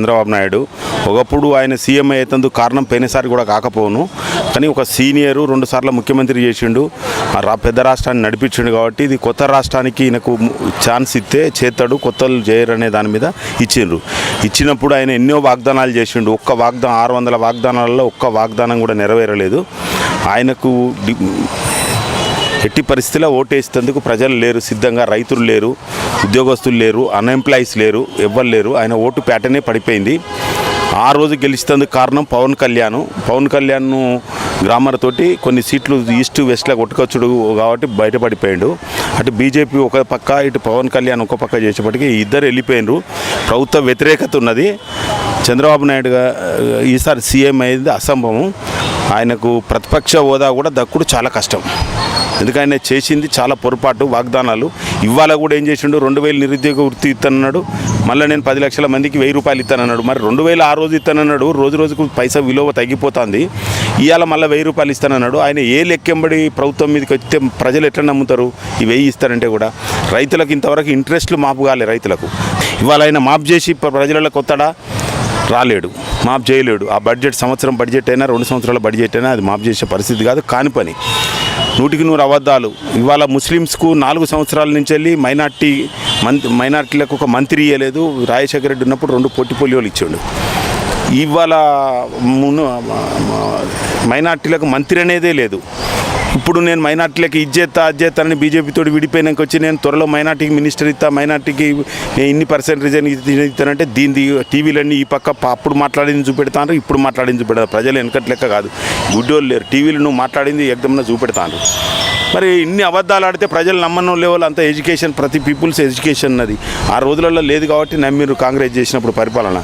చంద్రబాబు నాయుడు. ఒకప్పుడు ఆయన సీఎం అయ్యేందుకు కారణం పోయినసారి కూడా కాకపోను, కానీ ఒక సీనియరు 2 సార్లు ముఖ్యమంత్రి చేసిండు, పెద్ద రాష్ట్రాన్ని నడిపించిండు. కాబట్టి ఇది కొత్త రాష్ట్రానికి ఈయనకు ఛాన్స్ ఇస్తే చేస్తాడు, కొత్తలు చేయరు అనే దాని మీద ఇచ్చినప్పుడు ఆయన ఎన్నో వాగ్దానాలు చేసిండు. 600 వాగ్దానాలలో ఒక్క వాగ్దానం కూడా నెరవేరలేదు. ఆయనకు ఎట్టి పరిస్థితిలో ఓటేసేందుకు ప్రజలు లేరు సిద్ధంగా, రైతులు లేరు, ఉద్యోగస్తులు లేరు, అన్ఎంప్లాయీస్ లేరు, ఎవ్వరు లేరు. ఆయన ఓటు ప్యాటర్నే పడిపోయింది. ఆ రోజు గెలిచేందుకు కారణం పవన్ కళ్యాణ్ను గ్రామర్ తోటి కొన్ని సీట్లు ఈస్ట్ వెస్ట్లో కొట్టుకొచ్చుడు కాబట్టి బయటపడిపోయాడు. అటు బీజేపీ ఒక పక్క, ఇటు పవన్ కళ్యాణ్ ఒక పక్క చేసేప్పటికీ ఇద్దరు వెళ్ళిపోయినారు. ప్రభుత్వ వ్యతిరేకత ఉన్నది. చంద్రబాబు నాయుడు ఈసారి సీఎం అయింది అసంభవం. ఆయనకు ప్రతిపక్ష హోదా కూడా దక్కుడు చాలా కష్టం. ఎందుకంటే ఆయన చేసింది చాలా పొరపాటు వాగ్దానాలు. ఇవాళ కూడా ఏం చేసిండు, 2000 నిరుద్యోగ వృత్తి ఇస్తానన్నాడు, మళ్ళీ నేను 10 లక్షల మందికి 1000 రూపాయలు ఇస్తానన్నాడు. మరి 2000 ఆ రోజు ఇస్తానన్నాడు, రోజు రోజుకు పైసా విలువ తగ్గిపోతుంది. ఇవాళ మళ్ళీ 1000 రూపాయలు ఇస్తానన్నాడు. ఆయన ఏ లెక్కెంబడి ప్రభుత్వం మీదకి వస్తే ప్రజలు ఎట్లా నమ్ముతారు? ఈ 1000 ఇస్తారంటే కూడా రైతులకు ఇంతవరకు ఇంట్రెస్ట్లు మాపు కాలే రైతులకు. ఇవాళ ఆయన మాపు చేసి ప్రజలకు కొత్తడా రాలేడు, మాఫ్ చేయలేడు. ఆ సంవత్సరం బడ్జెట్ అయినా 2 సంవత్సరాల బడ్జెట్ అయినా అది మాఫ్ చేసే పరిస్థితి కాదు. కాని పని 100కి 100 అబద్ధాలు. ఇవాళ ముస్లిమ్స్కు 4 సంవత్సరాల నుంచి వెళ్ళి మైనార్టీలకు ఒక మంత్రి ఇవ్వలేదు. రాజశేఖర రెడ్డి ఉన్నప్పుడు 2 పొట్టి పోలియోలు ఇచ్చాడు. ఇవాళ మైనార్టీలకు మంత్రి అనేదే లేదు. ఇప్పుడు నేను మైనార్టీలకి అజ్జేస్తానని బీజేపీతో విడిపోయినాక వచ్చి నేను త్వరలో మైనార్టీకి మినిస్టర్ ఇస్తా, మైనార్టీకి ఇన్ని % ఇస్తానంటే దీని టీవీలన్నీ ఈ పక్క అప్పుడు మాట్లాడింది చూపెడతాను, ఇప్పుడు మాట్లాడింది చూపెడతాను. ప్రజలు వెనకటి లెక్క కాదు, గుడ్డోళ్ళు లేరు. టీవీలు నువ్వు మాట్లాడింది ఎగ్దమ్న చూపెడతాను. మరి ఇన్ని అబద్ధాలు ఆడితే ప్రజలు నమ్మడం లేవాలి. అంత ఎడ్యుకేషన్, ప్రతి పీపుల్స్ ఎడ్యుకేషన్ ఉన్నది. ఆ రోజులలో లేదు కాబట్టి నమ్మిరు కాంగ్రెస్ చేసినప్పుడు పరిపాలన.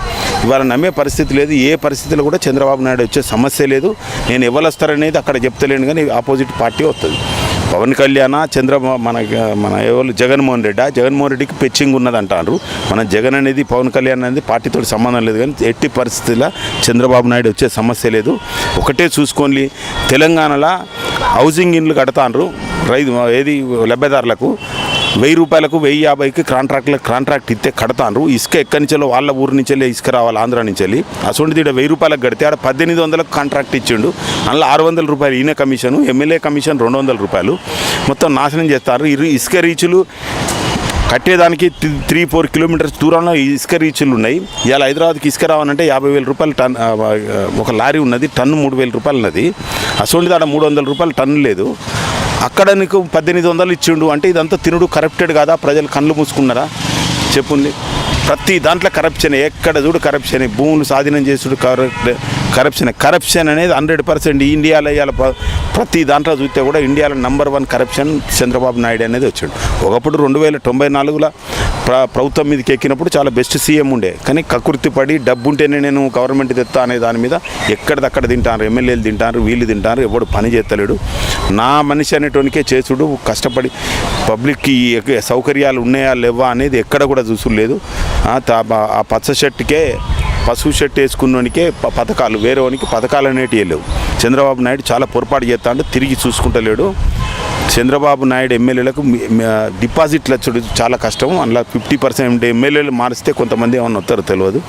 ఇవాళ నమ్మే పరిస్థితి లేదు. ఏ పరిస్థితిలో కూడా చంద్రబాబు నాయుడు వచ్చే సమస్య లేదు. నేను ఎవరు వస్తారనేది అక్కడ చెప్తలేను, కానీ ఆపోజిట్ పార్టీ వస్తుంది. పవన్ కళ్యాణ్, మన ఎవరు జగన్మోహన్ రెడ్డికి పెచ్చింగ్ ఉన్నది అంటారు. మన జగన్ అనేది, పవన్ కళ్యాణ్ అనేది పార్టీతో సంబంధం లేదు. కానీ ఎట్టి పరిస్థితుల్లో చంద్రబాబు నాయుడు వచ్చే సమస్య లేదు. ఒకటే చూసుకోండి, తెలంగాణలో హౌసింగ్ ఇండ్లు కడతాండ్రు ఏది లబ్ధిదారులకు 1000 రూపాయలకు 1050కి కాంట్రాక్ట్ ఇస్తే కడతాండ్రు. ఇసుక ఎక్కడి నుంచో వాళ్ళ ఊరి నుంచి వెళ్ళి ఇసుక రావాలి, ఆంధ్ర నుంచి వెళ్ళి. అసొంటిది 1000 రూపాయలకు కడితే ఆడ 1800లకు కాంట్రాక్ట్ ఇచ్చిండు. అందులో 600 రూపాయలు ఈయన కమిషను, ఎమ్మెల్యే కమిషన్ 200 రూపాయలు. మొత్తం నాశనం చేస్తారు. ఇసుక రీచులు కట్టేదానికి 3-4 కిలోమీటర్స్ దూరంలో ఇసుక రీచులు ఉన్నాయి. ఇవాళ హైదరాబాద్కి ఇసుక రావాలంటే 50,000 రూపాయలు టన్. ఒక లారీ ఉన్నది, టన్ను 3,000 రూపాయలు ఉన్నది. అసొంటిది ఆడ 300 రూపాయలు టన్ను లేదు. అక్కడ నీకు 1800 ఇచ్చిండు. అంటే ఇదంతా తినుడు కరప్టెడ్ కాదా? ప్రజలు కళ్ళు మూసుకున్నారా? చెప్పుంది. ప్రతి దాంట్లో కరప్షన్, ఎక్కడ చూడు కరప్షన్. భూములు స్వాధీనం చేసుడు కరప్షన్ అనేది 100% ఇండియాలో. ఇవాళ ప్రతి దాంట్లో చూస్తే కూడా ఇండియాలో నంబర్ 1 కరప్షన్ చంద్రబాబు నాయుడు అనేది వచ్చాడు. ఒకప్పుడు 2094లో ప్రభుత్వం మీదకి ఎక్కినప్పుడు చాలా బెస్ట్ సీఎం ఉండే. కానీ కకృతి పడి డబ్బు ఉంటేనే నేను గవర్నమెంట్ తెస్తా అనే దాని మీద ఎక్కడిదక్కడ తింటారు, ఎమ్మెల్యేలు తింటారు, వీళ్ళు తింటారు, ఎవడు పని చేస్తలేడు. నా మనిషి అనేటోనికే చేసుడు, కష్టపడి పబ్లిక్కి సౌకర్యాలు ఉన్నాయా లేవా అనేది ఎక్కడ కూడా చూసులేదు. ఆ పచ్చ షర్ట్కే, పసుపు షర్ట్ వేసుకున్నోనికే పథకాలు, వేరే వానికి పథకాలు అనేటివి లేవు. చంద్రబాబు నాయుడు చాలా పొరపాటు చేస్తాడు, తిరిగి చూసుకుంటలేడు. చంద్రబాబు నాయుడు ఎమ్మెల్యేలకు డిపాజిట్లు వచ్చాడు చాలా కష్టం. అందులో 50% ఎమ్మెల్యేలు మారిస్తే కొంతమంది ఏమన్నా వస్తారో తెలియదు.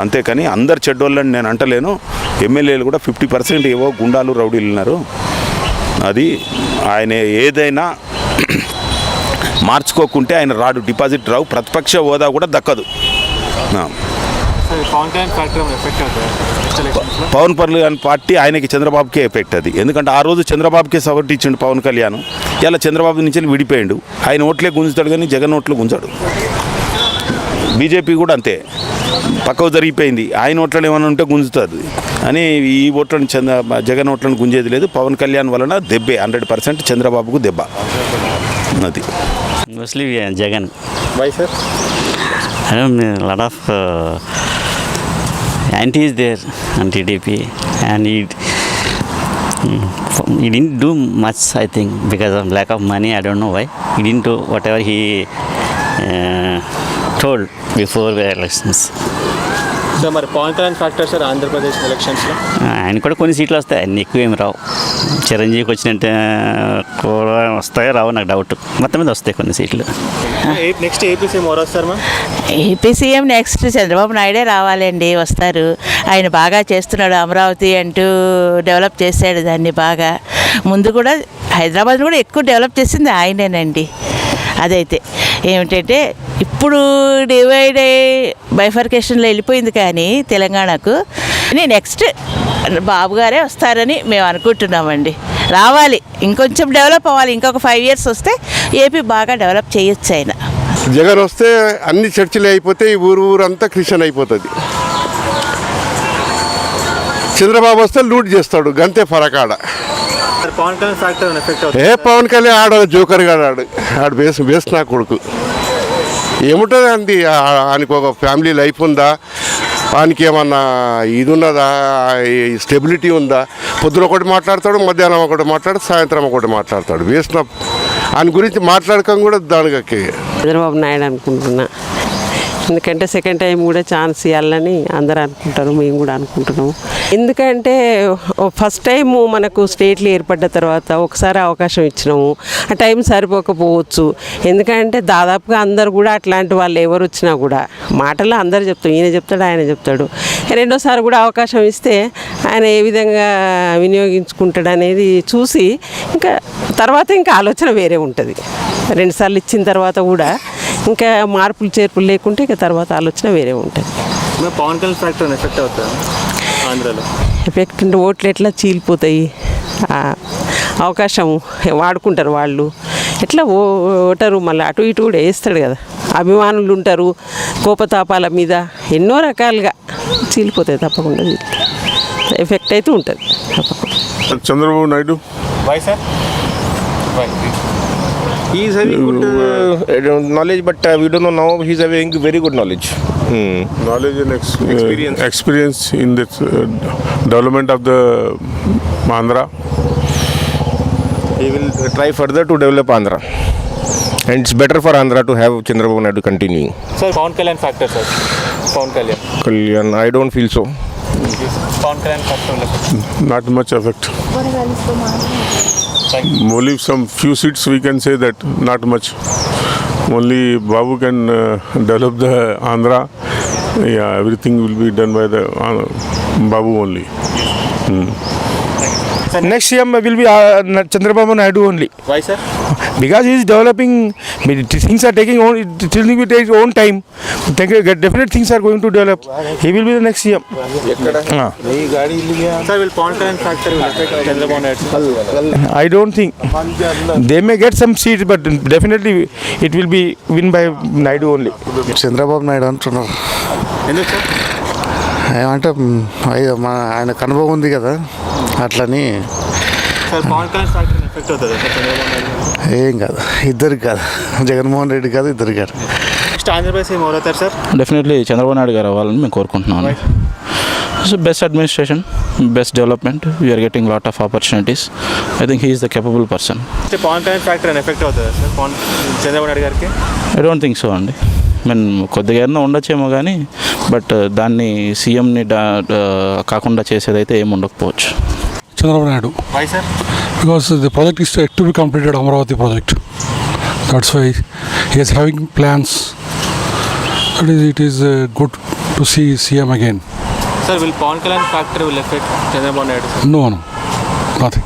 అంతేకాని అందరు చెడ్డోళ్ళని నేను అంటలేను. ఎమ్మెల్యేలు కూడా 50% ఏవో గుండాలు, రౌడీలు ఉన్నారు. అది ఆయన ఏదైనా మార్చుకోకుంటే ఆయన రాడు, డిపాజిట్ రావు, ప్రతిపక్ష హోదా కూడా దక్కదు. పవన్ కళ్యాణ్ పార్టీ ఆయనకి చంద్రబాబుకే ఎఫెక్ట్ అది. ఎందుకంటే ఆ రోజు చంద్రబాబుకే సపోర్ట్ ఇచ్చిండు పవన్ కళ్యాణ్. ఇలా చంద్రబాబు నుంచి విడిపోయిండు. ఆయన ఓట్లే గుంజుతాడు కానీ జగన్ ఓట్లు గుంజాడు. బీజేపీ కూడా అంతే, పక్కకు జరిగిపోయింది. ఆయన ఓట్లను ఏమైనా ఉంటే గుంజుతుంది అని ఈ ఓట్లను జగన్ ఓట్లను గుంజేది లేదు. పవన్ కళ్యాణ్ వలన దెబ్బే 100% చంద్రబాబుకు దెబ్బ. అది mostly Jagan. Why sir? Lot of anti is there on TDP, and he didn't do much, I think, because of lack of money. I don't know why he didn't do whatever he told before the elections. So మరి Pawan Kalyan factor sir Andhra Pradesh ఎలక్షన్స్లో ఆయన కూడా కొన్ని సీట్లు వస్తాయి, అన్ని ఎక్కువ ఏమి రావు. చిరంజీవికి వచ్చినట్టే కూడా వస్తాయో రావు నాకు డౌట్. మొత్తం మీద వస్తాయి కొన్ని సీట్లు. నెక్స్ట్ ఏపీ సీఎం ఎవరు వస్తారు ma'am? AP CM next Chandrababu నాయుడే రావాలండి, వస్తారు. ఆయన బాగా చేస్తున్నాడు, అమరావతి అంటూ డెవలప్ చేశాడు దాన్ని బాగా. ముందు కూడా హైదరాబాద్ కూడా ఎక్కువ డెవలప్ చేసింది ఆయనేనండి. అదైతే ఏమిటంటే ఇప్పుడు డివైడ్ అయ్యి బైఫర్కేషన్లో వెళ్ళిపోయింది కానీ తెలంగాణకు నెక్స్ట్ బాబు గారే వస్తారని మేము అనుకుంటున్నామండి. రావాలి, ఇంకొంచెం డెవలప్ అవ్వాలి. ఇంకొక 5 years వస్తే ఏపీ బాగా డెవలప్ చేయొచ్చు ఆయన. జగన్ వస్తే అన్ని చర్చిలు అయిపోతే ఈ ఊరంతా క్రిస్టియన్ అయిపోతుంది. చంద్రబాబు వస్తే లూట్ చేస్తాడు, గంతే ఫరకాడ. పవన్ కళ్యాణ్ ఫ్యాక్టర్ ఎఫెక్ట్ అవుతుంది. పవన్ కళ్యాణ్ జోకర్ గాడు ఆడు బేస్ నా కొడుకు. ఏముంటుంది అంది, ఆయనకు ఒక ఫ్యామిలీ లైఫ్ ఉందా, ఆయనకి ఏమన్నా ఇది ఉన్నదా, స్టెబిలిటీ ఉందా? పొద్దున ఒకటి మాట్లాడతాడు, మధ్యాహ్నం ఒకటి మాట్లాడు, సాయంత్రం ఒకటి మాట్లాడతాడు. వేసిన ఆయన గురించి మాట్లాడకం కూడా దానికి. చంద్రబాబు నాయుడు అనుకుంటున్నా, ఎందుకంటే సెకండ్ టైం కూడా ఛాన్స్ ఇవ్వాలని అందరూ అనుకుంటారు, మేము కూడా అనుకుంటున్నాము. ఎందుకంటే ఫస్ట్ టైము మనకు స్టేట్లు ఏర్పడ్డ తర్వాత ఒకసారి అవకాశం ఇచ్చినాము, ఆ టైం సరిపోకపోవచ్చు. ఎందుకంటే దాదాపుగా అందరు కూడా అట్లాంటి వాళ్ళు ఎవరు వచ్చినా కూడా మాటల్లో అందరు చెప్తారు, ఈయన చెప్తాడు ఆయన చెప్తాడు. రెండోసారి కూడా అవకాశం ఇస్తే ఆయన ఏ విధంగా వినియోగించుకుంటాడు అనేది చూసి ఇంకా తర్వాత ఇంకా ఆలోచన వేరే ఉంటుంది. 2 సార్లు ఇచ్చిన తర్వాత కూడా ఇంకా మార్పులు చేర్పులు లేకుంటే ఇక తర్వాత ఆలోచన వేరే ఉంటుంది. పవన్ కళ్యాణ్ ఫ్యాక్టర్ ఎఫెక్ట్ అవుతుంది ఆంధ్రాలో. ఎఫెక్ట్ ఉంటే ఓట్లు ఎట్లా చీలిపోతాయి, అవకాశం వాడుకుంటారు వాళ్ళు. ఎట్లా ఓటరు మళ్ళీ అటు ఇటు కూడా వేస్తాడు కదా, అభిమానులు ఉంటారు, కోపతాపాల మీద ఎన్నో రకాలుగా చీలిపోతాయి. తప్పకుండా ఎఫెక్ట్ అయితే ఉంటుంది తప్పకుండా. Chandrababu Naidu. Why sir? He is having good knowledge, but we don't know now. He is having very good knowledge. Knowledge and experience in the development of the Andhra. He will try further to develop Andhra, and it's better for Andhra to have Chandrababu Naidu continuing. Sir Pawan Kalyan factor sir. Pawan Kalyan. Kalyan, I don't feel so. Pawan Kalyan factor Not much effect. Only some few seats we can say that, not much. Only Babu can develop the Andhra. Yeah, everything will be done by the Babu only. Next CM will be Chandrababu Naidu only. Why sir? Because he is developing, things are taking own time. Definite things are going to develop. He will be the next CM. Sir will Pawan Kalyan factor effect Chandrababu Naidu? I don't think. They may get some seats, but definitely it will be win by Naidu only. Chandrababu Naidu అంటున్నారు. ఎందుకు sir? ఏమంటే ఆయనకు అనుభవం ఉంది కదా, అట్లని. Sir Pawan Kalyan factor effect అవుతుంది sir Chandrababu Naidu? ఏం కాదు, ఇద్దరికి కాదు, జగన్మోహన్ రెడ్డి కాదు, ఇద్దరికి కాదు. నెక్స్ట్ ఆంధ్రప్రదేశ్ సీఎం ఎవరు అవుతారు సార్? డెఫినెట్లీ చంద్రబాబు నాయుడు గారు అవ్వాలని మేము కోరుకుంటున్నాను. So best administration, best development, we are getting lot of opportunities. I think he is the capable person. Pawan Kalyan factor effect అవుతుంది సార్ చంద్రబాబు నాయుడు గారికి? ఐ డోంట్ థింక్ సో అండి. మీన్ కొద్దిగా ఏమన్నా ఉండొచ్చేమో కానీ బట్ దాన్ని సీఎంని కాకుండా చేసేదైతే ఏమి ఉండకపోవచ్చు. Chandrababu Naidu. Why sir? Because the project is to be completed, Amaravati project. That's why he is having plans. It is good to see CM again. Sir, will Pawan Kalyan factor will affect Chandrababu Naidu? No, nothing.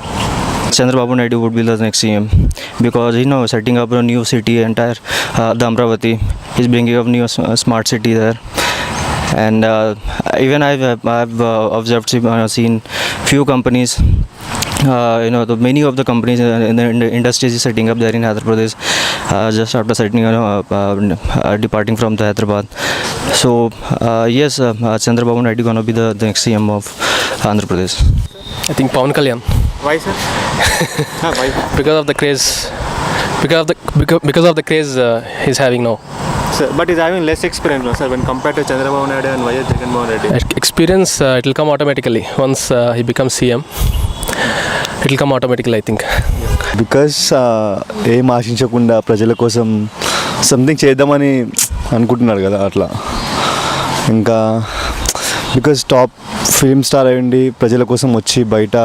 Chandrababu Naidu would be the next CM because setting up a new city, entire the Amravati, he's bringing up new smart city there. And even I've observed, seen few companies. Many of the companies in the industries is setting up there in Andhra Pradesh just after setting, departing from the Hyderabad. So yes, Chandrababu Naidu gonna be the next CM of Andhra Pradesh. I think Pawan Kalyan. Why, sir? Why? Because of the craze. Because of the craze he's having now. Sir, but he's having less experience, no, sir, when compared to Chandrababu Naidu and Y.S. Jagannath Reddy. Experience, it will come automatically once he becomes CM. It will come automatically, I think. Because ఏం ఆశించకుండా ప్రజల కోసం something చేద్దామని అనుకుంటున్నారు కదా అట్లా. ఇంకా because top film star అయ్యండి ప్రజల కోసం వచ్చి బయట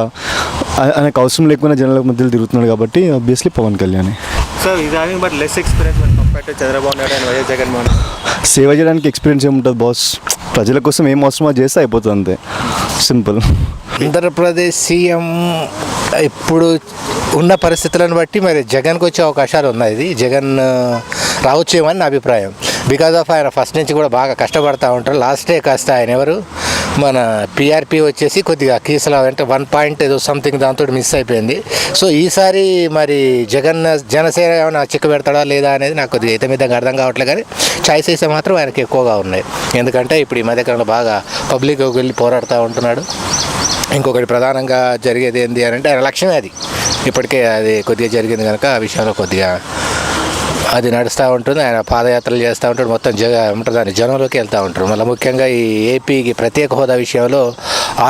ఆయనకు అవసరం లేకుండా జనాల మధ్యలో తిరుగుతున్నాడు కాబట్టి obviously Pawan Kalyan. Sir, he's having but less experience when compared to Chandrababu Naidu and YS Jaganmohan. సేవ చేయడానికి ఎక్స్పీరియన్స్ ఏముంటుంది బాస్, ప్రజల కోసం ఏం అవసరమో చేస్తే అయిపోతుంది అంతే, సింపుల్. ఆంధ్రప్రదేశ్ సీఎం ఇప్పుడు ఉన్న పరిస్థితులను బట్టి మరి జగన్కి వచ్చే అవకాశాలు ఉన్నాయి. ఇది జగన్ రావచ్చేమని నా అభిప్రాయం. బికాజ్ ఆఫ్ ఆయన ఫస్ట్ నుంచి కూడా బాగా కష్టపడతా ఉంటారు. లాస్టే కాస్త ఆయన ఎవరు మన పిఆర్పి వచ్చేసి కొద్దిగా కేసులు అంటే 1 పాయింట్ ఏదో సంథింగ్ దాంతో మిస్ అయిపోయింది. సో ఈసారి మరి జనసేన ఏమైనా చిక్కు పెడతాడా లేదా అనేది నాకు కొద్దిగా ఇతమితంగా అర్థం కావట్లేదు. కానీ చాయిసెస్ మాత్రం ఆయనకి ఎక్కువగా ఉన్నాయి. ఎందుకంటే ఇప్పుడు ఈ మధ్యకాలంలో బాగా పబ్లిక్ వెళ్ళి పోరాడుతూ ఉంటున్నాడు. ఇంకొకటి ప్రధానంగా జరిగేది ఏంటి అని అంటే ఆయన లక్ష్యమే అది. ఇప్పటికే అది కొద్దిగా జరిగింది కనుక ఆ విషయంలో కొద్దిగా అది నడుస్తూ ఉంటుంది. ఆయన పాదయాత్రలు చేస్తూ ఉంటాడు, మొత్తం ఏమంటారు దాన్ని జనంలోకి వెళ్తూ ఉంటారు. మళ్ళీ ముఖ్యంగా ఈ ఏపీకి ప్రత్యేక హోదా విషయంలో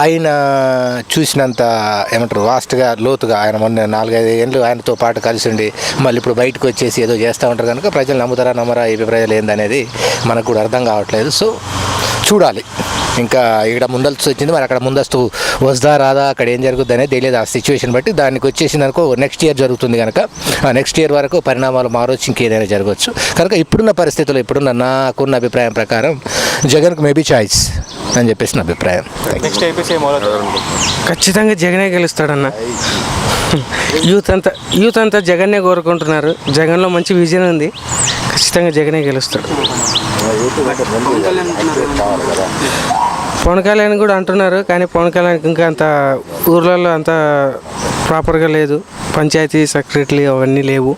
ఆయన చూసినంత ఏమంటారు వాస్ట్గా లోతుగా ఆయన మొన్న 4-5 ఏళ్ళు ఆయనతో పాటు కలిసి ఉండి మళ్ళీ ఇప్పుడు బయటకు వచ్చేసి ఏదో చేస్తూ ఉంటారు కనుక ప్రజలు నమ్ముతారా నమ్మరా ఏపీ ప్రజలు ఏందనేది మనకు కూడా అర్థం కావట్లేదు. సో చూడాలి. ఇంకా ఇక్కడ ముందస్తు వచ్చింది, మరి అక్కడ ముందస్తు వస్తుందా రాదా అక్కడ ఏం జరుగుతుంది అనేది తెలియదు. ఆ సిచ్యువేషన్ బట్టి దానికి వచ్చేసింది అనుకో నెక్స్ట్ ఇయర్ జరుగుతుంది కనుక ఆ నెక్స్ట్ ఇయర్ వరకు పరిణామాలు మారవచ్చు, ఇంకేదైనా జరగవచ్చు. కనుక ఇప్పుడున్న పరిస్థితుల్లో నాకున్న అభిప్రాయం ప్రకారం జగన్కు మేబీ చాయిస్ అని చెప్పేసి నా అభిప్రాయం. నెక్స్ట్ ఏపీ సీఎం ఖచ్చితంగా జగనే గెలుస్తాడన్న. యూత్ అంతా జగన్నే కోరుకుంటున్నారు. జగన్లో మంచి విజన్ ఉంది. ఖచ్చితంగా జగనే గెలుస్తాడు. పవన్ కళ్యాణ్ కూడా అంటున్నారు, కానీ పవన్ కళ్యాణ్ ఇంకా అంత ఊర్లలో అంత ప్రాపర్గా లేదు, పంచాయతీ సెక్రటరీ అవన్నీ లేవు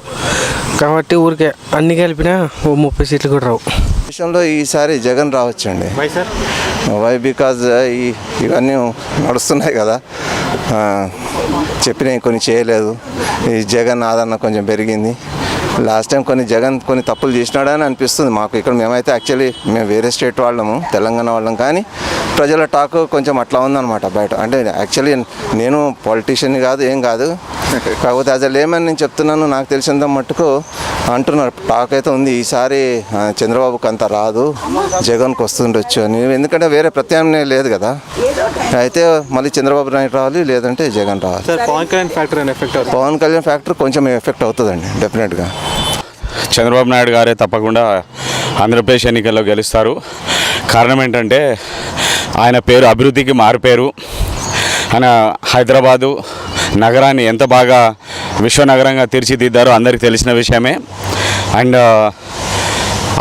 కాబట్టి ఊరికే అన్ని కలిపినా 30 సీట్లు కూడా రావు. విషయంలో ఈసారి జగన్ రావచ్చండి. వై బికాజ్ ఇవన్నీ నడుస్తున్నాయి కదా, చెప్పినవి కొన్ని చేయలేదు. ఈ జగన్ ఆదరణ కొంచెం పెరిగింది. లాస్ట్ టైం కొన్ని తప్పులు చేసినాడని అనిపిస్తుంది మాకు. ఇక్కడ మేమైతే యాక్చువల్లీ మేము వేరే స్టేట్ వాళ్ళము, తెలంగాణ వాళ్ళం, కానీ ప్రజల టాక్ కొంచెం అట్లా ఉందన్నమాట బయట. అంటే యాక్చువల్లీ నేను పాలిటీషియన్ కాదు, ఏం కాదు, కాకపోతే యాజ్ అ లేమని నేను చెప్తున్నాను. నాకు తెలిసినంత మట్టుకు అంటున్నారు, టాక్ అయితే ఉంది ఈసారి చంద్రబాబుకి అంత రాదు, జగన్కి వస్తుండొచ్చు అని. ఎందుకంటే వేరే ప్రత్యామ్నాయం లేదు కదా. అయితే మళ్ళీ చంద్రబాబు నాయుడు రావాలి, లేదంటే జగన్ రావాలి. పవన్ కళ్యాణ్ ఫ్యాక్టర్ కొంచెం ఎఫెక్ట్ అవుతుందండి డెఫినెట్గా. చంద్రబాబు నాయుడు గారే తప్పకుండా ఆంధ్రప్రదేశ్ ఎన్నికల్లో గెలుస్తారు. కారణం ఏంటంటే ఆయన పేరు అభివృద్ధికి మారుపేరు. ఆయన హైదరాబాదు నగరాన్ని ఎంత బాగా విశ్వనగరంగా తీర్చిదిద్దారో అందరికీ తెలిసిన విషయమే. అండ్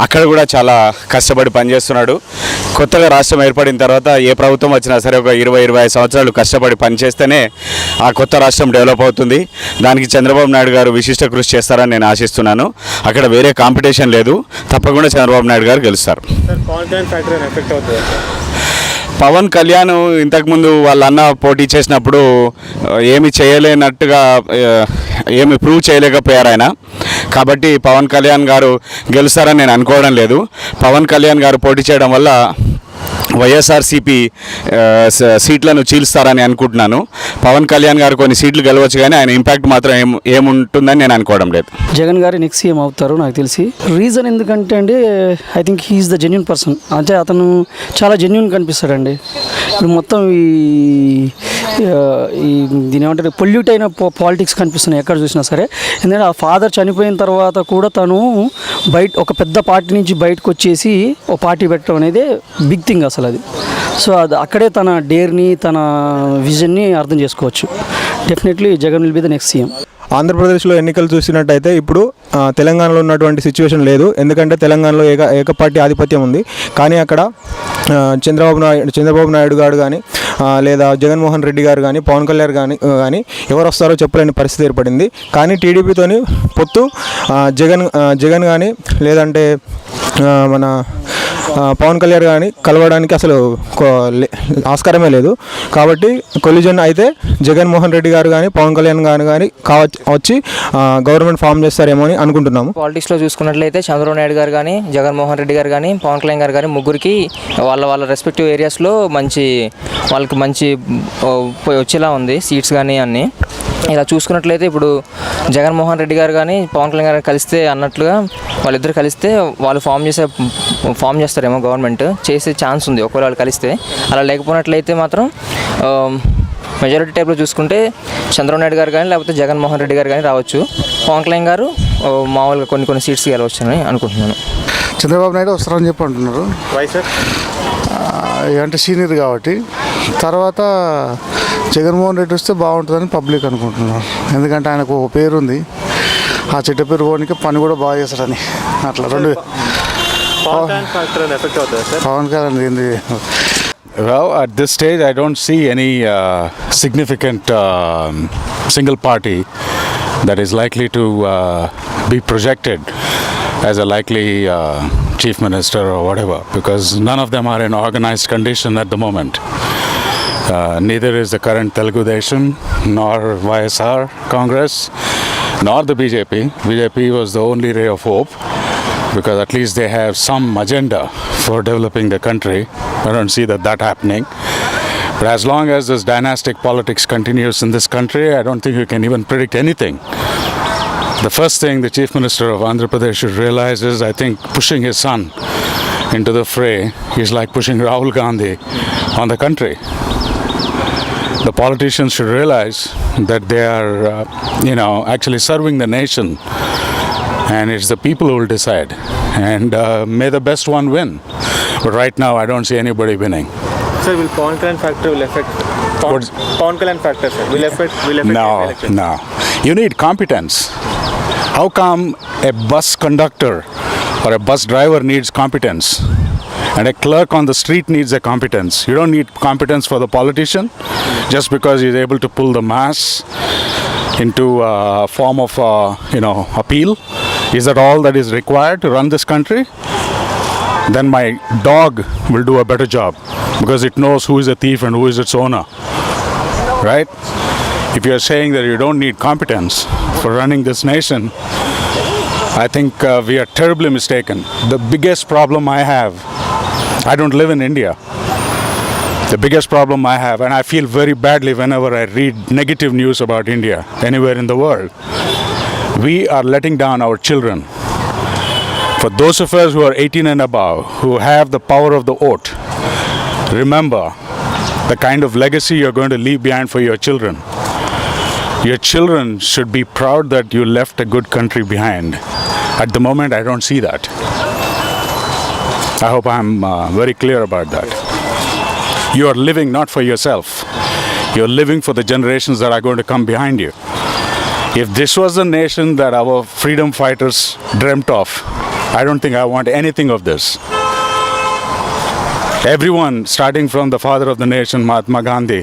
అక్కడ కూడా చాలా కష్టపడి పనిచేస్తున్నాడు. కొత్తగా రాష్ట్రం ఏర్పడిన తర్వాత ఏ ప్రభుత్వం వచ్చినా సరే ఒక 20-25 సంవత్సరాలు కష్టపడి పనిచేస్తేనే ఆ కొత్త రాష్ట్రం డెవలప్ అవుతుంది. దానికి చంద్రబాబు నాయుడు గారు విశిష్ట కృషి చేస్తారని నేను ఆశిస్తున్నాను. అక్కడ వేరే కాంపిటీషన్ లేదు, తప్పకుండా చంద్రబాబు నాయుడు గారు గెలుస్తారు. పవన్ కళ్యాణ్ ఇంతకుముందు వాళ్ళ అన్న పోటీ చేసినప్పుడు ఏమి చేయలేనట్టుగా ఏమి ప్రూవ్ చేయలేకపోయారు ఆయన. కాబట్టి పవన్ కళ్యాణ్ గారు గెలుస్తారని నేను అనుకోవడం లేదు. పవన్ కళ్యాణ్ గారు పోటీ చేయడం వల్ల వైఎస్ఆర్సీపీ సీట్లను చీల్స్తారని అనుకుంటున్నాను. పవన్ కళ్యాణ్ గారు కొన్ని సీట్లు గెలవచ్చు, కానీ ఆయన ఇంపాక్ట్ మాత్రం ఏముంటుందని నేను అనుకోవడం లేదు. జగన్ గారు నెక్స్ట్ సీఎం అవుతారు నాకు తెలిసి. రీజన్ ఎందుకంటే అండి, I think he is the genuine person. అంటే అతను చాలా జెన్యూన్ కనిపిస్తాడండి. ఇప్పుడు మొత్తం దీని ఏమంటారు పొల్యూట్ అయిన పాలిటిక్స్ కనిపిస్తున్నాయి ఎక్కడ చూసినా సరే. ఎందుకంటే ఆ ఫాదర్ చనిపోయిన తర్వాత కూడా తను ఒక పెద్ద పార్టీ నుంచి బయటకు వచ్చేసి ఓ పార్టీ పెట్టడం అనేది బిగ్ థింగ్ అసలు అది. సో అది అక్కడే తన డేర్ని తన విజన్ని అర్థం చేసుకోవచ్చు. Definitely Jagan will be the next CM. ఆంధ్రప్రదేశ్లో ఎన్నికలు చూసినట్టయితే ఇప్పుడు తెలంగాణలో ఉన్నటువంటి సిచ్యువేషన్ లేదు. ఎందుకంటే తెలంగాణలో ఏకపార్టీ ఆధిపత్యం ఉంది. కానీ అక్కడ చంద్రబాబు నాయుడు గారు కానీ లేదా జగన్మోహన్ రెడ్డి గారు కానీ పవన్ కళ్యాణ్ కానీ ఎవరు వస్తారో చెప్పలేని పరిస్థితి ఏర్పడింది. కానీ టీడీపీతోని పొత్తు జగన్ కానీ లేదంటే మన పవన్ కళ్యాణ్ కానీ కలవడానికి అసలు ఆస్కారమే లేదు. కాబట్టి కొలిజన్ అయితే జగన్మోహన్ రెడ్డి గారు కానీ పవన్ కళ్యాణ్ గారు కానీ వచ్చి గవర్నమెంట్ ఫామ్ చేస్తారేమో అని అనుకుంటున్నాము. పాలిటిక్స్లో చూసుకున్నట్లయితే చంద్రబాబు నాయుడు గారు కానీ జగన్మోహన్ రెడ్డి గారు కానీ పవన్ కళ్యాణ్ గారు కానీ ముగ్గురికి వాళ్ళ రెస్పెక్టివ్ ఏరియాస్లో వాళ్ళకి మంచి వచ్చేలా ఉంది సీట్స్ కానీ అన్నీ. ఇలా చూసుకున్నట్లయితే ఇప్పుడు జగన్మోహన్ రెడ్డి గారు కానీ పవన్ కళ్యాణ్ గారు కలిస్తే అన్నట్లుగా వాళ్ళిద్దరు కలిస్తే వాళ్ళు ఫామ్ చేస్తారేమో, గవర్నమెంట్ చేసే ఛాన్స్ ఉంది ఒకవేళ వాళ్ళు కలిస్తే. అలా లేకపోయినట్లయితే మాత్రం మెజారిటీ టైప్లో చూసుకుంటే చంద్రబాబు నాయుడు గారు కానీ లేకపోతే జగన్మోహన్ రెడ్డి గారు కానీ రావచ్చు. పవన్ కళ్యాణ్ గారు మామూలుగా కొన్ని సీట్స్ గెలవచ్చని అనుకుంటున్నాను. చంద్రబాబు నాయుడు వస్తారని చెప్పి అంటున్నారు. Why sir? అంటే సీనియర్ కాబట్టి. తర్వాత జగన్మోహన్ రెడ్డి వస్తే బాగుంటుందని పబ్లిక్ అనుకుంటున్నారు. ఎందుకంటే ఆయనకు ఒక పేరు ఉంది, ఆ చెట్టు పేరు పోనీకి పని కూడా బాగా చేస్తారని. అట్లా రెండు ఎఫెక్ట్ అవుతుంది సార్. పవన్ కళ్యాణ్ ఏంది. Well, at this stage, I don't see any significant single party that is likely to be projected as a likely chief minister or whatever, because none of them are in organized condition at the moment. Neither is the current Telugu Desam, nor YSR Congress, nor the BJP. BJP was the only ray of hope, because at least they have some agenda for developing the country. I don't see that happening. But as long as this dynastic politics continues in this country, I don't think you can even predict anything. The first thing the Chief Minister of Andhra Pradesh should realize is, I think, pushing his son into the fray is like pushing Rahul Gandhi on the country. The politicians should realize that they are, actually serving the nation, and it's the people who will decide. And may the best one win. But right now, I don't see anybody winning. Sir, will Pawan Kalyan factor will affect? Pawan Kalyan factor, sir, will affect election? No. You need competence. How come a bus conductor or a bus driver needs competence, and a clerk on the street needs a competence? You don't need competence for the politician just because he's able to pull the mass into a form of, appeal. Is that all that is required to run this country? Then my dog will do a better job, because it knows who is a thief and who is its owner, right? If you are saying that you don't need competence for running this nation, I think we are terribly mistaken. The biggest problem I have, I don't live in India. The biggest problem I have, and I feel very badly whenever I read negative news about India anywhere in the world, we are letting down our children. For those of us who are 18 and above, who have the power of the vote, remember the kind of legacy you're going to leave behind for your children. Your children should be proud that you left a good country behind. At the moment, I don't see that. I hope I'm very clear about that. You are living not for yourself. You're living for the generations that are going to come behind you. If this was the nation that our freedom fighters dreamt of, I don't think I want anything of this. Everyone, starting from the father of the nation, Mahatma Gandhi,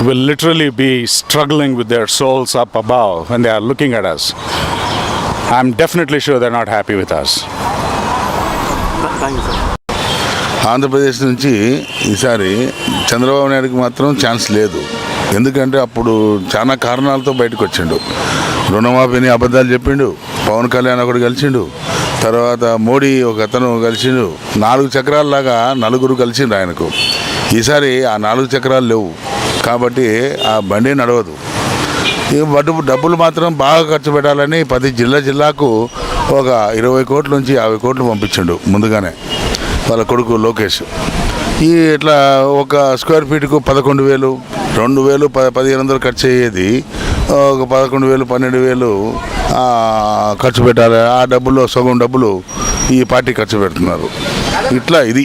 will literally be struggling with their souls up above when they are looking at us. I'm definitely sure they're not happy with us. Thank you, sir. Andhra Pradesh నుంచి ఈసారి చంద్రబాబు నాయుడుకి మాత్రం chance లేదు. ఎందుకంటే అప్పుడు చాలా కారణాలతో బయటకు వచ్చిండు. రుణమాఫీని అబద్ధాలు చెప్పిండు, పవన్ కళ్యాణ్ ఒకడు కలిసిండు, తర్వాత మోడీ ఒక అతను కలిసిండు. 4 చక్రాలలాగా నలుగురు కలిసిండు ఆయనకు. ఈసారి ఆ 4 చక్రాలు లేవు కాబట్టి ఆ బండి నడవదు. డబ్బులు మాత్రం బాగా ఖర్చు పెట్టాలని ప్రతి జిల్లాకు ఒక 20 కోట్ల నుంచి 50 కోట్లు పంపించిండు ముందుగానే వాళ్ళ కొడుకు లోకేష్. ఇట్లా ఒక స్క్వేర్ ఫీట్కు 11,000, 2,000, 1,500 ఖర్చు అయ్యేది ఒక 11,000, 12,000 ఖర్చు పెట్టాలి. ఆ డబ్బుల్లో సగం డబ్బులు ఈ పార్టీ ఖర్చు పెడుతున్నారు. ఇట్లా ఇది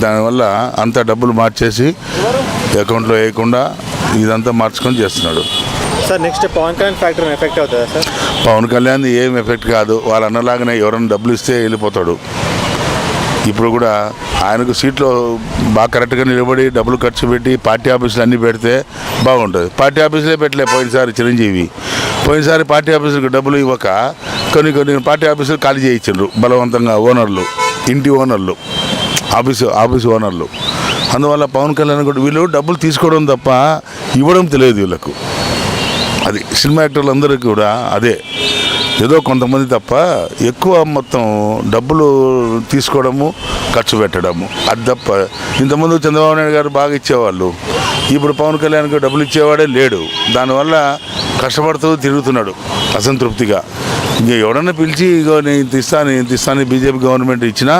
దానివల్ల అంత డబ్బులు మార్చేసి అకౌంట్లో వేయకుండా ఇదంతా మార్చుకొని చేస్తున్నాడు. Sir, next Pawan Kalyan factor effect అవుతుందా సార్? పవన్ కళ్యాణ్ ఏం ఎఫెక్ట్ కాదు. వాళ్ళ అన్నలాగానే ఎవరైనా డబ్బులు ఇస్తే వెళ్ళిపోతాడు. ఇప్పుడు కూడా ఆయనకు సీట్లో బాగా కరెక్ట్గా నిలబడి డబ్బులు ఖర్చు పెట్టి పార్టీ ఆఫీసులు అన్నీ పెడితే బాగుంటుంది. పార్టీ ఆఫీసులే పెట్టలే పోయినసారి చిరంజీవి. పోయినసారి పార్టీ ఆఫీసులకు డబ్బులు ఇవ్వక కొన్ని పార్టీ ఆఫీసులు ఖాళీ చేయించారు బలవంతంగా ఓనర్లు, ఇంటి ఓనర్లు, ఆఫీసు ఓనర్లు. అందువల్ల పవన్ కళ్యాణ్ కూడా వీళ్ళు డబ్బులు తీసుకోవడం తప్ప ఇవ్వడం తెలియదు వీళ్ళకు. అది సినిమా యాక్టర్లు అందరికీ కూడా అదే, ఏదో కొంతమంది తప్ప ఎక్కువ మొత్తం డబ్బులు తీసుకోవడము, ఖర్చు పెట్టడము, అది తప్ప. ఇంతకుముందు చంద్రబాబు నాయుడు గారు బాగా ఇచ్చేవాళ్ళు, ఇప్పుడు పవన్ కళ్యాణ్కి డబ్బులు ఇచ్చేవాడే లేడు. దానివల్ల కష్టపడుతూ తిరుగుతున్నాడు అసంతృప్తిగా. ఇంకా ఎవడన్నా పిలిచి ఇగో నేను ఇస్తాను బీజేపీ గవర్నమెంట్ ఇచ్చినా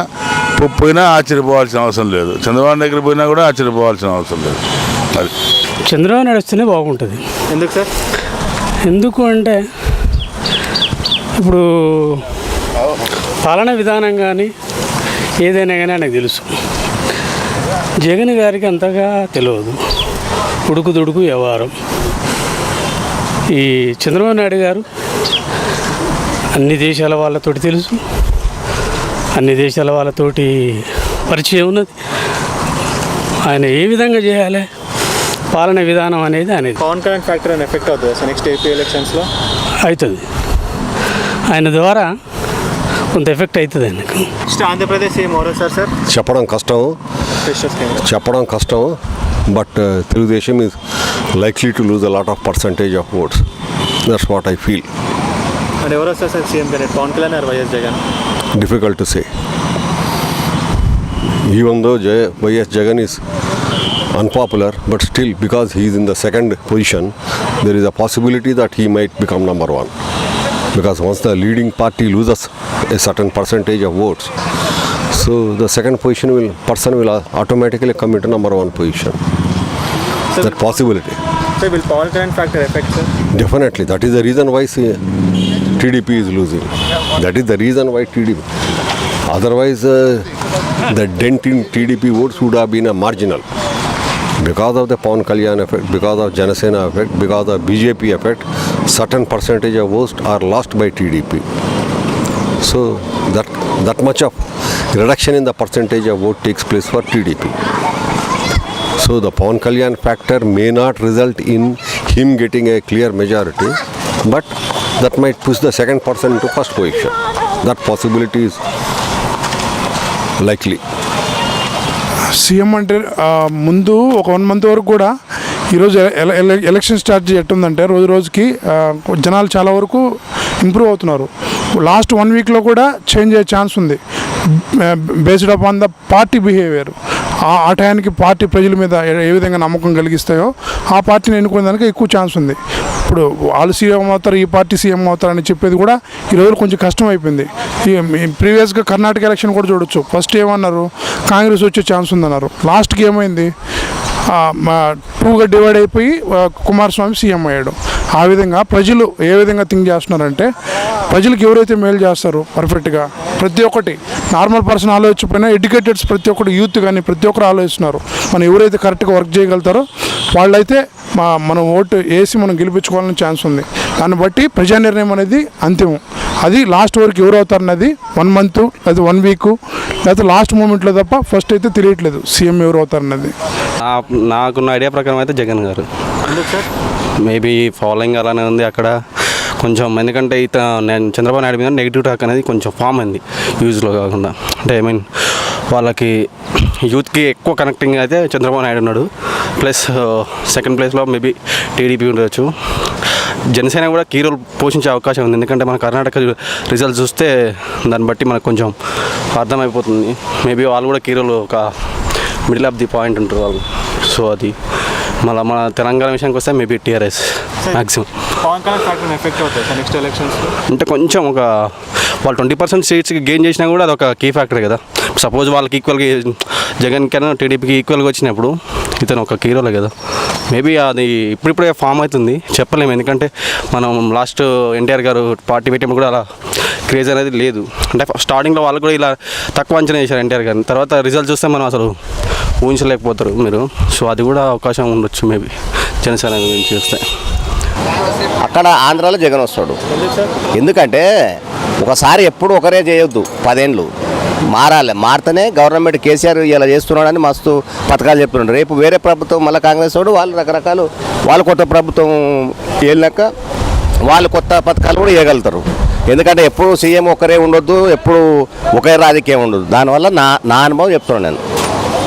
పోయినా ఆశ్చర్యపోవాల్సిన అవసరం లేదు. చంద్రబాబు దగ్గర పోయినా కూడా ఆశ్చర్యపోవాల్సిన అవసరం లేదు. అది చంద్రబాబు నాయుడు వస్తేనే బాగుంటుంది. ఎందుకు సార్? ఎందుకు అంటే ఇప్పుడు పాలనా విధానం కానీ ఏదైనా కానీ ఆయనకు తెలుసు. జగన్ గారికి అంతగా తెలియదు, ఉడుకు వ్యవహారం. ఈ చంద్రబాబు నాయుడు గారు అన్ని దేశాల వాళ్ళతోటి తెలుసు, అన్ని దేశాల వాళ్ళతోటి పరిచయం ఉన్నది. ఆయన ఏ విధంగా చేయాలి పాలన విధానం అనేది పవన్ కళ్యాణ్ ఫ్యాక్టర్ అని ఎఫెక్ట్ అవుతుంది సార్ నెక్స్ట్ ఏపీ ఎలక్షన్స్లో? అవుతుంది. ఆయన ద్వారా కొంత ఎఫెక్ట్ అవుతుంది ఆయనకు. నెక్స్ట్ ఆంధ్రప్రదేశ్ ఏం మరోసారి సార్ చెప్పడం కష్టం but Telugu Desam is likely to lose a lot of percentage of votes. That's what I feel. And ఎవరు వస్తారు sir CM candidate, Pawan Kalyan or YS Jagan? Difficult to say. Even though YS Jagan is unpopular, but still because he is in the second position, there is a possibility that he might become number one. Because once the leading party loses a certain percentage of votes, so the second person will automatically come into number one position. So that possibility. So will Pawan Kalyan factor affect, sir? Definitely. That is the reason why TDP is losing. That is the reason why TDP. Otherwise, the dent in TDP votes would have been a marginal. Because of the Pawan Kalyan effect, because of Janasena effect, because of BJP effect, certain percentage of votes are lost by TDP. So that much of reduction in the percentage of vote takes place for TDP. So the Pawan Kalyan factor may not result in him getting a clear majority, but that might push the second person into first position. That possibility is likely. CM అంటే ముందు ఒక 1 month వరకు కూడా ఈరోజు election strategy ఎట్టుందంటే రోజుకి జనాలు చాలా వరకు ఇంప్రూవ్ అవుతున్నారు. లాస్ట్ 1 weekలో కూడా చేంజ్ అయ్యే ఛాన్స్ ఉంది based upon the party behaviour. ఆ టయానికి పార్టీ ప్రజల మీద ఏ విధంగా నమ్మకం కలిగిస్తాయో ఆ పార్టీని ఎన్నుకునే దానికి ఎక్కువ ఛాన్స్ ఉంది. ఇప్పుడు వాళ్ళు సీఎం అవుతారు, ఈ పార్టీ సీఎం అవుతారని చెప్పేది కూడా ఈ రోజు కొంచెం కష్టం అయిపోయింది. ప్రీవియస్గా కర్ణాటక ఎలక్షన్ కూడా చూడొచ్చు. ఫస్ట్ ఏమన్నారు, కాంగ్రెస్ వచ్చే ఛాన్స్ ఉందన్నారు. లాస్ట్కి ఏమైంది, 2గా డివైడ్ అయిపోయి కుమారస్వామి సీఎం అయ్యాడు. ఆ విధంగా ప్రజలు ఏ విధంగా థింక్ చేస్తున్నారంటే, ప్రజలకు ఎవరైతే మేలు చేస్తారో పర్ఫెక్ట్గా ప్రతి ఒక్కటి నార్మల్ పర్సన్ ఆలోచించకపోయినా ఎడ్యుకేటెడ్స్ ప్రతి ఒక్కటి యూత్ కానీ ప్రతి ఒక్కరు ఆలోచిస్తున్నారు. మనం ఎవరైతే కరెక్ట్గా వర్క్ చేయగలుగుతారో వాళ్ళైతే మనం ఓటు వేసి మనం గెలిపించుకోవాలని ఛాన్స్ ఉంది. దాన్ని బట్టి ప్రజా నిర్ణయం అనేది అంతిమం. అది లాస్ట్ వరకు ఎవరు అవుతారన్నది 1 month లేదా 1 week లేకపోతే లాస్ట్ మూమెంట్లో తప్ప ఫస్ట్ అయితే తెలియట్లేదు సీఎం ఎవరు అవుతారన్నది. నాకున్న ఐడియా ప్రకారం అయితే జగన్ గారు. మేబీ ఫాలోయింగ్ అలానే ఉంది అక్కడ కొంచెం. ఎందుకంటే నేను చంద్రబాబు నాయుడు మీద నెగిటివ్ టాక్ అనేది కొంచెం ఫామ్ అయింది యూజ్లో కాకుండా. అంటే ఐ మీన్ వాళ్ళకి యూత్కి ఎక్కువ కనెక్టింగ్ అయితే చంద్రబాబు నాయుడు ఉన్నాడు. ప్లస్ సెకండ్ ప్లేస్లో మేబీ టీడీపీ ఉండవచ్చు. జనసేన కూడా కీ రోల్ పోషించే అవకాశం ఉంది. ఎందుకంటే మన కర్ణాటక రిజల్ట్స్ చూస్తే దాన్ని బట్టి మనకు కొంచెం అర్థమైపోతుంది. మేబీ వాళ్ళు కూడా కీ రోల్ ఒక మిడిల్ ఆఫ్ ది పాయింట్ ఉంటారు వాళ్ళు. సో అది మళ్ళీ మన తెలంగాణ విషయానికి వస్తే maybe TRS maximum. Pawan Kalyan factor effect అవుతుంది సార్ నెక్స్ట్ ఎలక్షన్స్లో? అంటే కొంచెం ఒక వాళ్ళు 20% సీట్స్కి గెయిన్ చేసినా కూడా అది ఒక కీ ఫ్యాక్టర్ కదా. సపోజ్ వాళ్ళకి ఈక్వల్గా జగన్ కన్నా టీడీపీకి ఈక్వల్గా వచ్చినప్పుడు ఇతను ఒక కీ రోలే కదా. మేబీ అది ఇప్పుడిప్పుడే ఫామ్ అవుతుంది, చెప్పలేము. ఎందుకంటే మనం లాస్ట్ ఎన్టీఆర్ గారు పార్టీ పెట్టినప్పుడు కూడా అలా క్రేజ్ అనేది లేదు. అంటే స్టార్టింగ్లో వాళ్ళు కూడా ఇలా తక్కువ అంచనా చేశారు ఎన్టీఆర్ గారిని. తర్వాత రిజల్ట్ చూస్తే మనం అసలు ఊహించలేకపోతారు మీరు. సో అది కూడా అవకాశం ఉండొచ్చు మేబీ జనసేన గురించి చూస్తే. అక్కడ ఆంధ్రాలో జగన్ వస్తాడు. ఎందుకంటే ఒకసారి ఎప్పుడు ఒకరే చేయొద్దు, 10 ఏళ్ళు మారాలి. మారితేనే గవర్నమెంట్ కేసీఆర్ ఇలా చేస్తున్నాడని మస్తు పథకాలు చెప్తున్నాడు. రేపు వేరే ప్రభుత్వం మళ్ళీ కాంగ్రెస్ వాడు వాళ్ళు రకరకాలు వాళ్ళు కొత్త ప్రభుత్వం వెళ్ళాక వాళ్ళు కొత్త పథకాలు కూడా వేయగలుగుతారు. ఎందుకంటే ఎప్పుడు సీఎం ఒకరే ఉండొద్దు, ఎప్పుడు ఒకే రాజకీయం ఉండదు. దానివల్ల నా అనుభవం చెప్తున్నాను నేను.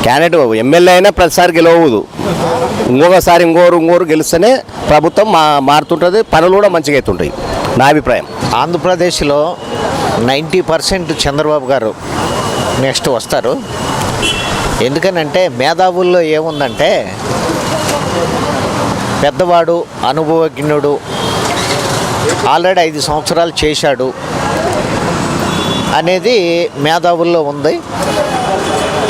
క్యాండిడేట్ ఎమ్మెల్యే అయినా ప్రతిసారి గెలవదు, ఇంకొకసారి ఇంకోరు గెలిస్తేనే ప్రభుత్వం మారుతుంటుంది, పనులు కూడా మంచిగా అవుతుంటాయి నా అభిప్రాయం. ఆంధ్రప్రదేశ్లో 90% చంద్రబాబు గారు నెక్స్ట్ వస్తారు. ఎందుకనంటే మేధావుల్లో ఏముందంటే పెద్దవాడు, అనుభవజ్ఞుడు, ఆల్రెడీ 5 సంవత్సరాలు చేశాడు అనేది మేధావుల్లో ఉంది.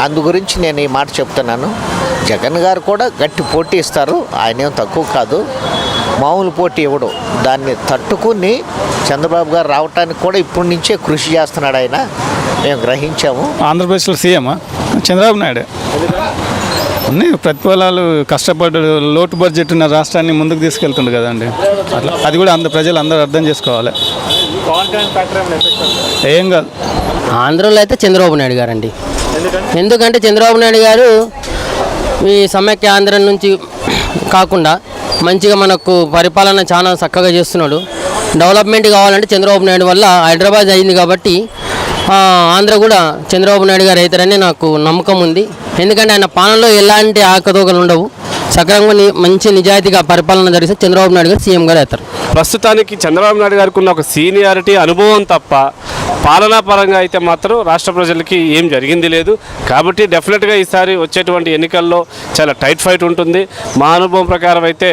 అందు గురించి నేను ఈ మాట చెప్తున్నాను. జగన్ గారు కూడా గట్టి పోటీ ఇస్తారు, ఆయన ఏం తక్కువ కాదు. మామూలు పోటీ ఇవ్వడు. దాన్ని తట్టుకుని చంద్రబాబు గారు రావటానికి కూడా ఇప్పటి నుంచే కృషి చేస్తున్నాడు ఆయన, మేము గ్రహించాము. ఆంధ్రప్రదేశ్లో సీఎం చంద్రబాబు నాయుడు అన్నీ ప్రతిఫలాలు కష్టపడ్డ లోటు బడ్జెట్ ఉన్న రాష్ట్రాన్ని ముందుకు తీసుకెళ్తుండు కదండి. అట్లా అది కూడా ప్రజలు అందరూ అర్థం చేసుకోవాలి. ఏం కాదు, ఆంధ్రలో అయితే చంద్రబాబు నాయుడు గారు అండి. ఎందుకంటే చంద్రబాబు నాయుడు గారు ఈ సమైక్య ఆంధ్ర నుంచి కాకుండా మంచిగా మనకు పరిపాలన చాలా చక్కగా చేస్తున్నాడు. డెవలప్మెంట్ కావాలంటే చంద్రబాబు నాయుడు వల్ల హైదరాబాద్ అయింది కాబట్టి ఆంధ్ర కూడా చంద్రబాబు నాయుడు గారు అవుతారని నాకు నమ్మకం ఉంది. ఎందుకంటే ఆయన పాలనలో ఎలాంటి ఆకతోకలు ఉండవు, సక్రమంగా మంచి నిజాయితీగా పరిపాలన జరిగితే చంద్రబాబు నాయుడు గారు సీఎం గారు అవుతారు. ప్రస్తుతానికి చంద్రబాబు నాయుడు గారికి ఉన్న ఒక సీనియారిటీ అనుభవం తప్ప పాలనా పరంగా అయితే మాత్రం రాష్ట్ర ప్రజలకి ఏం జరిగింది లేదు. కాబట్టి డెఫినెట్గా ఈసారి వచ్చేటువంటి ఎన్నికల్లో చాలా టైట్ ఫైట్ ఉంటుంది. మా అనుభవం ప్రకారం అయితే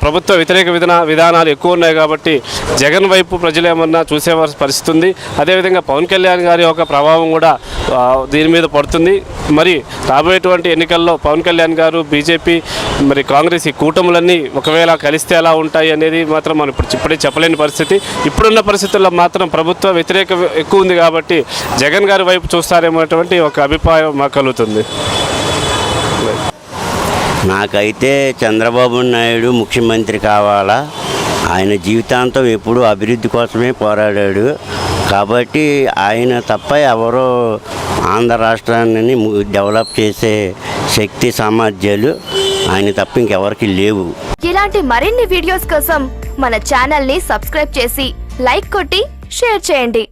ప్రభుత్వ వ్యతిరేక విధానాలు ఎక్కువ ఉన్నాయి కాబట్టి జగన్ వైపు ప్రజలు ఏమన్నా చూసే పరిస్థితి ఉంది. అదేవిధంగా పవన్ కళ్యాణ్ గారి యొక్క ప్రభావం కూడా దీని మీద పడుతుంది. మరి రాబోయేటువంటి ఎన్నికల్లో పవన్ కళ్యాణ్ గారు, బీజేపీ, మరి కాంగ్రెస్ ఈ కూటములన్నీ ఒకవేళ కలిస్తే ఎలా ఉంటాయి అనేది మాత్రం మనం ఇప్పుడే చెప్పలేని పరిస్థితి. ఇప్పుడున్న పరిస్థితుల్లో మాత్రం ప్రభుత్వ వ్యతిరేక ఎక్కువ ఉంది కాబట్టి జగన్ గారి వైపు చూస్తారేమోటువంటి ఒక అభిప్రాయం మాకు కలుగుతుంది. నాకైతే చంద్రబాబు నాయుడు ముఖ్యమంత్రి కావాలా. ఆయన జీవితాంతం ఎప్పుడూ అభివృద్ధి కోసమే పోరాడాడు కాబట్టి ఆయన తప్ప ఎవరో ఆంధ్ర రాష్ట్రాన్ని డెవలప్ చేసే శక్తి సామర్థ్యాలు ఆయన తప్ప ఇంకెవరికి లేవు. ఇలాంటి మరిన్ని వీడియోస్ కోసం మన ఛానల్ని సబ్స్క్రైబ్ చేసి లైక్ కొట్టి షేర్ చేయండి.